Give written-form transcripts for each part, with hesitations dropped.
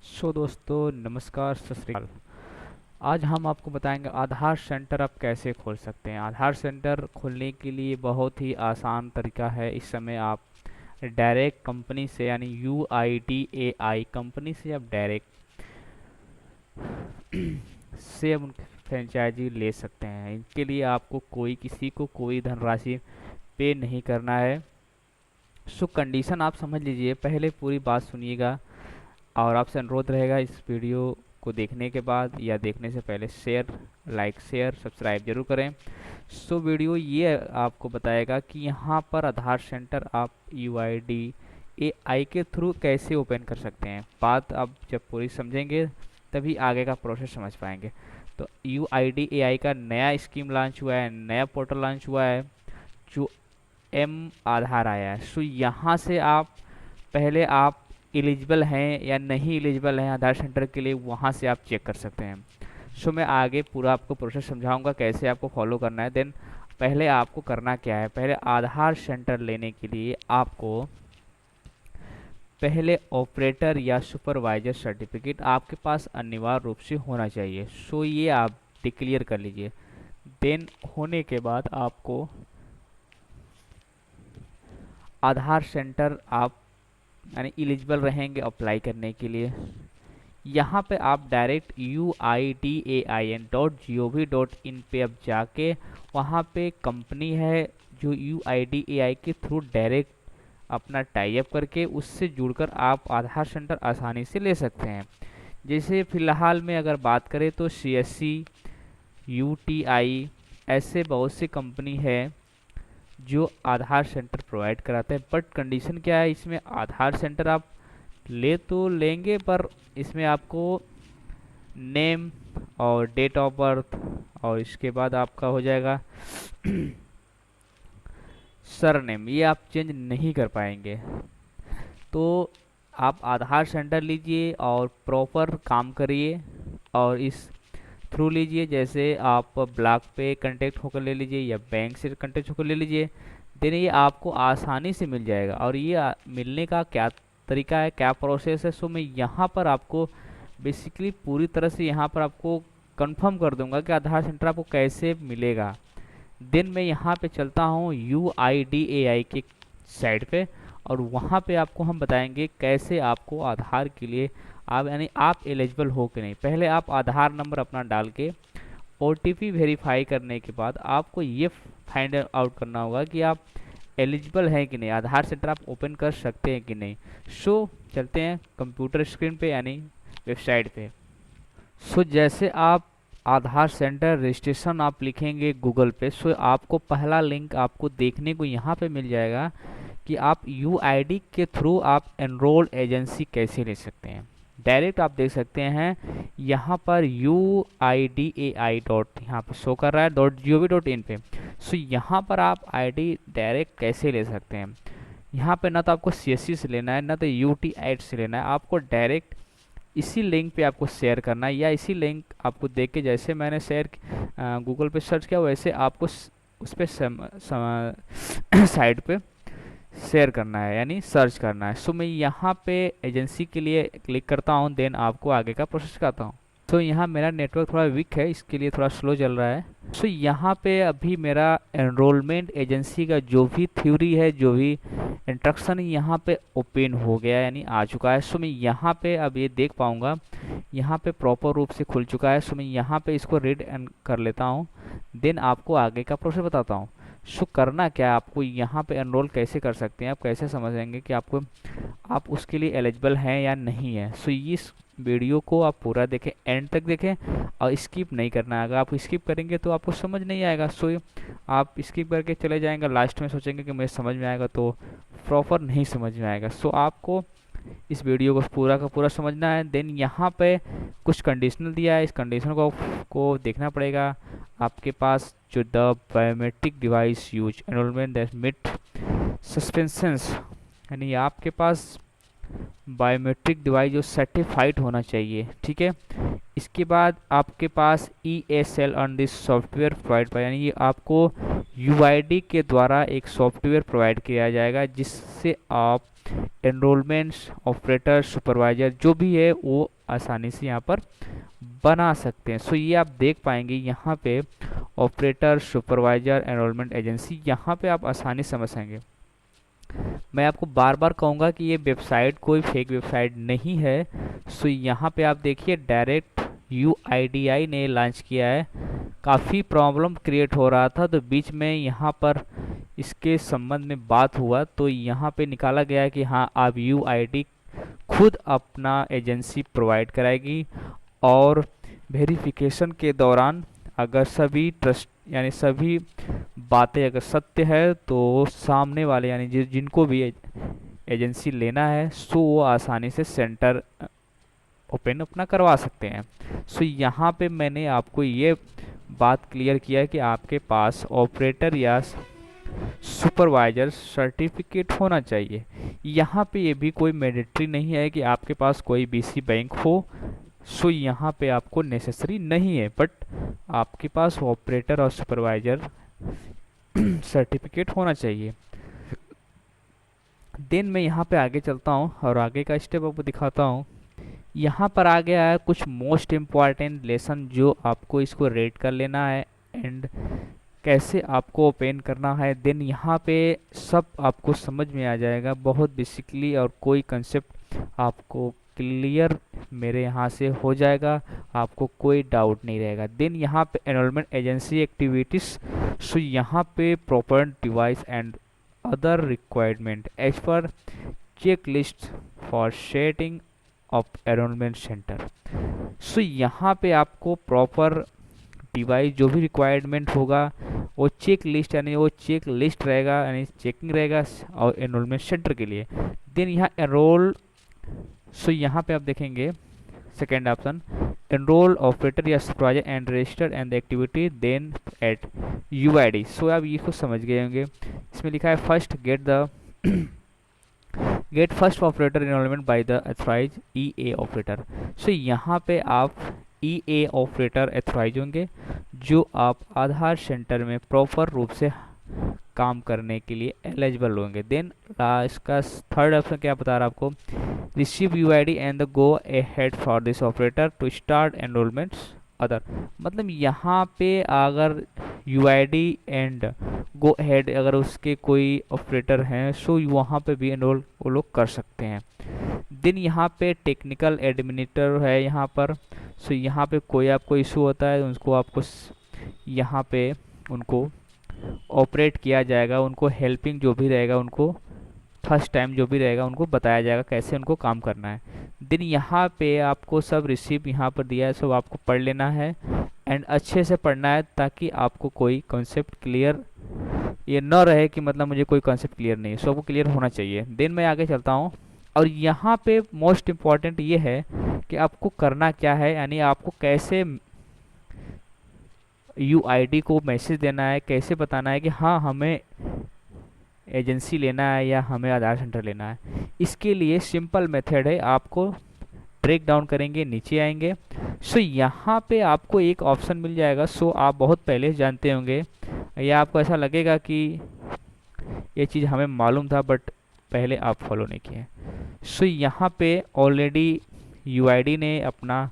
दोस्तों नमस्कार, सत श्री अकाल। आज हम आपको बताएंगे आधार सेंटर आप कैसे खोल सकते हैं। आधार सेंटर खोलने के लिए बहुत ही आसान तरीका है। इस समय आप डायरेक्ट कंपनी से यानी UIDAI कंपनी से आप डायरेक्ट से आप उनकी फ्रेंचाइजी ले सकते हैं। इनके लिए आपको किसी को कोई धनराशि पे नहीं करना है। कंडीशन आप समझ लीजिए, पहले पूरी बात सुनिएगा और आपसे अनुरोध रहेगा इस वीडियो को देखने के बाद या देखने से पहले शेयर सब्सक्राइब जरूर करें। वीडियो ये आपको बताएगा कि यहाँ पर आधार सेंटर आप UIDAI के थ्रू कैसे ओपन कर सकते हैं। बात आप जब पूरी समझेंगे तभी आगे का प्रोसेस समझ पाएंगे। तो UIDAI का नया स्कीम लॉन्च हुआ है, नया पोर्टल लॉन्च हुआ है जो आधार आया है। यहाँ से पहले आप एलिजिबल हैं या नहीं एलिजिबल हैं आधार सेंटर के लिए, वहाँ से आप चेक कर सकते हैं। मैं आगे पूरा आपको प्रोसेस समझाऊंगा कैसे आपको फॉलो करना है। देन पहले आपको करना क्या है, पहले आधार सेंटर लेने के लिए आपको पहले ऑपरेटर या सुपरवाइजर सर्टिफिकेट आपके पास अनिवार्य रूप से होना चाहिए। ये आप डिक्लेयर कर लीजिए। देन होने के बाद आपको आधार सेंटर आप यानी एलिजिबल रहेंगे अप्लाई करने के लिए। यहाँ पे आप डायरेक्ट UIDAIN.gov.in पे अब जाके वहाँ पे कंपनी है जो UIDAI के थ्रू डायरेक्ट अपना टाई अप करके उससे जुड़कर आप आधार सेंटर आसानी से ले सकते हैं। जैसे फ़िलहाल में अगर बात करें तो CSC, UTI ऐसे बहुत सी कंपनी है जो आधार सेंटर प्रोवाइड कराते हैं। बट कंडीशन क्या है, इसमें आधार सेंटर आप ले तो लेंगे पर इसमें आपको नेम और डेट ऑफ बर्थ और इसके बाद आपका हो जाएगा सरनेम, ये आप चेंज नहीं कर पाएंगे। तो आप आधार सेंटर लीजिए और प्रॉपर काम करिए और इस थ्रू लीजिए। जैसे आप ब्लॉक पे कांटेक्ट होकर ले लीजिए या बैंक से कांटेक्ट होकर ले लीजिए। देन ये आपको आसानी से मिल जाएगा। और ये मिलने का क्या तरीका है, क्या प्रोसेस है, मैं यहाँ पर आपको बेसिकली पूरी तरह से यहाँ पर आपको कंफर्म कर दूंगा कि आधार सेंटर आपको कैसे मिलेगा। देन मैं यहाँ पे चलता हूँ UIDAI के साइड पे और वहाँ पे आपको हम बताएंगे कैसे आपको आधार के लिए आप यानी आप एलिजिबल हो कि नहीं। पहले आप आधार नंबर अपना डाल के OTP वेरीफाई करने के बाद आपको ये फाइंड आउट करना होगा कि आप एलिजिबल हैं कि नहीं, आधार सेंटर आप ओपन कर सकते हैं कि नहीं। चलते हैं कंप्यूटर स्क्रीन पे यानी वेबसाइट पे। जैसे आप आधार सेंटर रजिस्ट्रेशन आप लिखेंगे गूगल पे, आपको पहला लिंक आपको देखने को यहाँ पे मिल जाएगा कि आप UID के थ्रू आप एनरोल एजेंसी कैसे ले सकते हैं। डायरेक्ट आप देख सकते हैं यहाँ पर UIDAI डॉट यहाँ पर शो कर रहा है .gov.in पे। यहाँ पर आप ID डायरेक्ट कैसे ले सकते हैं। यहाँ पे ना तो आपको CSC से लेना है ना तो UTI से लेना है, आपको डायरेक्ट इसी लिंक पे आपको शेयर करना है या इसी लिंक आपको देख के जैसे मैंने शेयर गूगल पे सर्च किया वैसे आपको उस पर साइड पे शेयर करना है यानी सर्च करना है। मैं यहाँ पे एजेंसी के लिए क्लिक करता हूँ, देन आपको आगे का प्रोसेस करता हूँ। यहाँ मेरा नेटवर्क थोड़ा वीक है, इसके लिए थोड़ा स्लो चल रहा है। यहाँ पे अभी मेरा एनरोलमेंट एजेंसी का जो भी थ्योरी है, जो भी इंस्ट्रक्शन यहाँ पे ओपन हो गया यानी आ चुका है। मैं यहाँ पे अब ये देख पाऊँगा, यहाँ पे प्रॉपर रूप से खुल चुका है। मैं यहाँ पे इसको रीड कर लेता हूँ, देन आपको आगे का प्रोसेस बताता हूँ। करना क्या है, आपको यहाँ पे एनरोल कैसे कर सकते हैं, आप कैसे समझेंगे कि आप उसके लिए एलिजिबल हैं या नहीं है। इस वीडियो को आप पूरा देखें, एंड तक देखें और स्किप नहीं करना है। अगर आप स्किप करेंगे तो आपको समझ नहीं आएगा। आप स्किप करके चले जाएंगे, लास्ट में सोचेंगे कि मुझे समझ में आएगा, तो प्रॉपर नहीं समझ में आएगा। आपको इस वीडियो को पूरा का पूरा समझना है। देन यहाँ पे कुछ कंडीशनल दिया है, इस कंडीशन को देखना पड़ेगा। आपके पास जो the biometric device use enrolment that मिट सस्पेंशंस यानी आपके पास बायोमेट्रिक डिवाइस जो सर्टिफाइड होना चाहिए, ठीक है। इसके बाद आपके पास ESL on this software provide पर, यानी ये आपको UID के द्वारा एक सॉफ्टवेयर प्रोवाइड किया जाएगा जिससे आप एनरोलमेंट्स, ऑपरेटर, सुपरवाइजर जो भी है वो आसानी से यहाँ पर बना सकते हैं। सो ये आप देख पाएंगे यहाँ पे ऑपरेटर, सुपरवाइजर, एनरोलमेंट एजेंसी, यहाँ पे आप आसानी से समझ सकेंगे। मैं आपको बार बार कहूँगा कि ये वेबसाइट कोई फेक वेबसाइट नहीं है। सो यहाँ पे आप देखिए डायरेक्ट UIDI ने लॉन्च किया है। काफ़ी प्रॉब्लम क्रिएट हो रहा था तो बीच में यहाँ पर इसके संबंध में बात हुआ तो यहाँ पे निकाला गया है कि हाँ आप UID खुद अपना एजेंसी प्रोवाइड कराएगी और वेरिफिकेशन के दौरान अगर सभी ट्रस्ट यानी सभी बातें अगर सत्य है तो सामने वाले यानी जिनको भी एजेंसी लेना है सो वो आसानी से सेंटर ओपन अपना करवा सकते हैं। सो यहाँ पे मैंने आपको ये बात क्लियर किया है कि आपके पास ऑपरेटर या सुपरवाइजर सर्टिफिकेट होना चाहिए। यहाँ पे ये भी कोई मैंडेटरी नहीं है कि आपके पास कोई BC बैंक हो। सो यहाँ पे आपको नेसेसरी नहीं है, बट आपके पास ऑपरेटर और सुपरवाइजर सर्टिफिकेट होना चाहिए। देन मैं यहाँ पे आगे चलता हूँ और आगे का स्टेप आपको दिखाता हूँ। यहाँ पर आ गया है कुछ मोस्ट इम्पॉर्टेंट लेसन जो आपको इसको रेड कर लेना है एंड कैसे आपको ओपन करना है। देन यहाँ पे सब आपको समझ में आ जाएगा बहुत बेसिकली और कोई कंसेप्ट आपको क्लियर मेरे यहाँ से हो जाएगा, आपको कोई डाउट नहीं रहेगा। देन यहाँ पे एनरोलमेंट एजेंसी एक्टिविटीज़, सो यहाँ पे proper device and other requirement as per checklist for setting of enrolment centre. So यहाँ पे आपको प्रॉपर डिवाइस जो भी रिक्वायरमेंट होगा वो चेक लिस्ट यानी वो चेक लिस्ट रहेगा यानी चेकिंग रहेगा और एनरोलमेंट सेंटर के लिए। देन यहाँ एनरोल, सो यहाँ पे आप देखेंगे सेकेंड ऑप्शन एनरोल ऑपरेटर या supervisor and register and the activity then at UID। So आप ये खुद समझ गए होंगे। इसमें लिखा है first get first operator enrolment by the authorise EA operator. So यहाँ पे आप EA ऑपरेटर अथॉराइज होंगे जो आप आधार सेंटर में प्रॉपर रूप से काम करने के लिए एलिजिबल होंगे। देन इसका थर्ड ऑप्शन क्या बता रहा है आपको, receive UID and go ahead for this operator to start enrolments other. मतलब यहाँ पे अगर UID एंड गो अहेड अगर उसके कोई ऑपरेटर हैं सो वहाँ पे भी एनरोल वो लोग कर सकते हैं। देन यहाँ पे टेक्निकल एडमिनिस्ट्रेटर है यहाँ पर। सो यहाँ पे कोई आपको इशू होता है उनको आपको यहाँ पे उनको ऑपरेट किया जाएगा, उनको हेल्पिंग जो भी रहेगा उनको फर्स्ट टाइम जो भी रहेगा उनको बताया जाएगा कैसे उनको काम करना है। देन यहाँ पे आपको सब रिसीव यहाँ पर दिया है, सब आपको पढ़ लेना है एंड अच्छे से पढ़ना है ताकि आपको कोई कॉन्सेप्ट क्लियर ये न रहे कि मतलब मुझे कोई कॉन्सेप्ट क्लियर नहीं है। सो आपको क्लियर होना चाहिए। देन मैं आगे चलता हूँ और यहाँ पे मोस्ट इम्पॉर्टेंट ये है कि आपको करना क्या है, यानी आपको कैसे UID को मैसेज देना है, कैसे बताना है कि हाँ हमें एजेंसी लेना है या हमें आधार सेंटर लेना है। इसके लिए सिंपल मेथड है, आपको ब्रेक डाउन करेंगे नीचे आएंगे। सो यहाँ पे आपको एक ऑप्शन मिल जाएगा। सो आप बहुत पहले जानते होंगे या आपको ऐसा लगेगा कि ये चीज़ हमें मालूम था बट पहले आप फॉलो नहीं किए। सो यहाँ पे ऑलरेडी UID ने अपना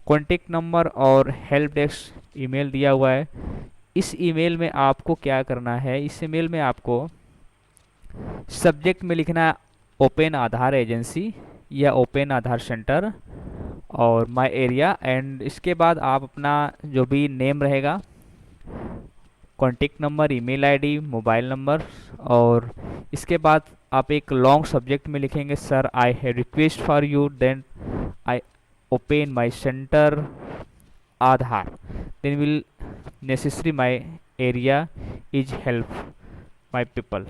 कॉन्टेक्ट नंबर और हेल्प डेस्क ईमेल दिया हुआ है। इस ईमेल में आपको क्या करना है, इस ईमेल में आपको सब्जेक्ट में लिखना है ओपन आधार एजेंसी या ओपन आधार सेंटर और माय एरिया एंड इसके बाद आप अपना जो भी नेम रहेगा, contact number, email ID, mobile number और इसके बाद आप एक लॉन्ग सब्जेक्ट में लिखेंगे sir I have request for you then I open my centre Aadhaar then will necessary my area is help my people.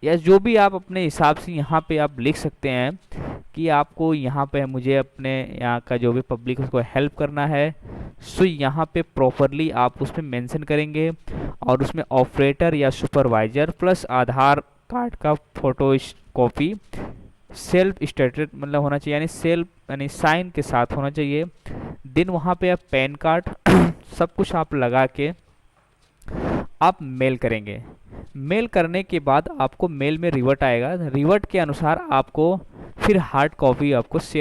या जो भी आप अपने हिसाब से यहाँ पे आप लिख सकते हैं कि आपको यहाँ पे मुझे अपने यहाँ का जो भी पब्लिक उसको हेल्प करना है। सो यहाँ पे प्रॉपरली आप उसमें मेंशन करेंगे और उसमें ऑपरेटर या सुपरवाइजर प्लस आधार कार्ड का फोटो कॉपी सेल्फ स्टेटेड मतलब होना चाहिए, यानी सेल्फ यानी साइन के साथ होना चाहिए। देन वहाँ पे आप पैन कार्ड सब कुछ आप लगा के आप मेल करेंगे। मेल करने के बाद आपको मेल में रिवर्ट आएगा, रिवर्ट के अनुसार आपको फिर हार्ड कॉपी आपको शेयर